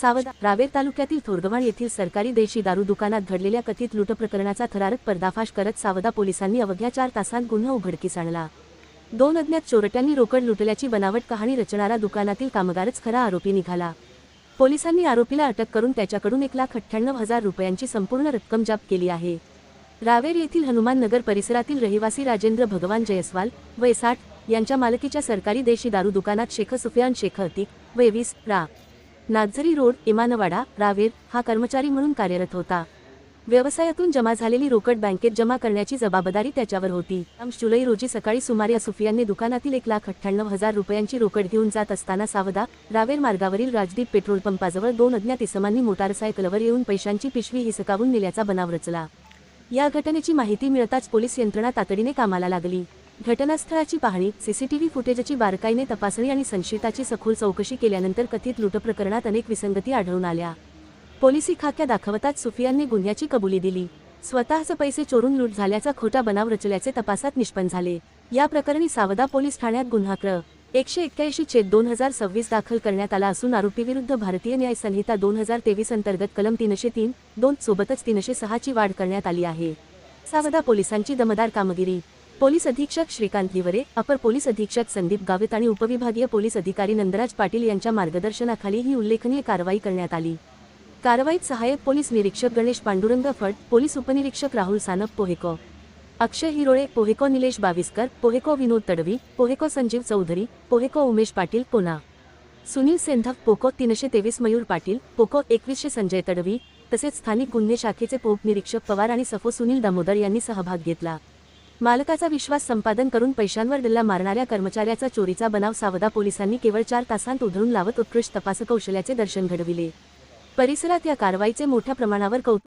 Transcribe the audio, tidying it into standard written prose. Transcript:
सावदा रावेर तालुक्यातील थोरगव्हाण येथील सरकारी देशी दारू दुकानात घडलेल्या कथित लूट प्रकरणाचा थरारक पर्दाफाश करत सावदा पोलिसांनी अवघ्या 4 तासांत गुन्हा उघडकीस आणला। 2 अज्ञात चोरट्यांनी रोकड लुटल्याची बनावट कहाणी रचणारा दुकानातील कामगारच खरा आरोपी निघाला। पोलिसांनी आरोपीला अटक करून त्याच्याकडून 1,98,000 रुपयांची संपूर्ण रक्कम जप्त केली आहे। रावेर येथील हनुमान नगर परिसरातील रहिवासी राजेंद्र भगवान जयस्वाल वय 60 यांच्या मालकीच्या सरकारी देशी दारू दुकानात शेख सुफियान शेख अतिक वय 20 रा नागझरी रोड इमानवाडा रावेर हा कर्मचारी म्हणून कार्यरत होता। व्यवसायातून जमा झालेली रोकड बँकेत जमा करण्याची जबाबदारी त्याच्यावर होती। 5 जुलै रोजी सकाळी सुमारे सुफियानने दुकानातील 1,98,000 रुपयांची रोकड घेऊन जात असताना सावदा रावेर मार्गावरील राजदीप पेट्रोल पंपाजवळ 2 अज्ञात इसमांनी मोटारसायकलवर येऊन पैशांची पिशवी हिसकावून नेल्याचा बनाव रचला। या घटनेची माहिती मिळताच पोलीस यंत्रणा तातडीने कामाला लागली। घटनास्थळाची पाहणी, सीसीटीव्ही फुटेजची बारकाईने तपासणी आणि संशयिताची सखोल चौकशी केल्यानंतर कथित लूट प्रकरणात अनेक विसंगती आढळून आल्या। पोलिसी खाक्या दाखवताच सुफियानने गुन्ह्याची कबुली दिली। स्वतःचे पैसे चोरून लूट झाल्याचा खोटा बनाव रचल्याचे तपासात निष्पन्न झाले। या प्रकरणी सावदा पोलीस ठाण्यात गुन्हा क्र. 181/2026 दाखल करण्यात आला असून आरोपीविरुद्ध भारतीय न्याय संहिता 2023 अंतर्गत कलम 303(2) सोबतच 306 ची वाढ करण्यात आली आहे। सावदा पोलिसांची दमदार कामगिरी। पोलीस अधीक्षक श्रीकांत दिवरे, अपर पोलीस अधीक्षक संदीप गावित आणि उपविभागीय पोलीस अधिकारी नंदराज पाटील यांच्या मार्गदर्शनाखाली ही उल्लेखनीय कारवाई करण्यात आली। कारवाईत सहाय्यक पोलीस निरीक्षक गणेश पांडुरंग फड, पोलीस उपनिरीक्षक राहुल सानप पोहेको, अक्षय हिरोळे पोहेको, निलेश बाविस्कर पोहेको, विनोद तडवी पोहेको, संजीव चौधरी पोहेको, उमेश पाटील पोना, सुनील सेंधव पोको 323, मयूर पाटील पोको 2100, संजय तडवी तसेच स्थानिक गुन्हे शाखेचे पोप निरीक्षक पवार आणि सफो सुनील दामोदर यांनी सहभाग घेतला। मालकाचा विश्वास संपादन करून पैशांवर डल्ला मारणाऱ्या कर्मचाऱ्याचा चोरीचा बनाव सावदा पोलिसांनी केवळ 4 तासांत उधळून लावत उत्कृष्ट तपास कौशल्याचे दर्शन घडविले। परिसरात या कारवाईचे मोठ्या प्रमाणावर कौतुक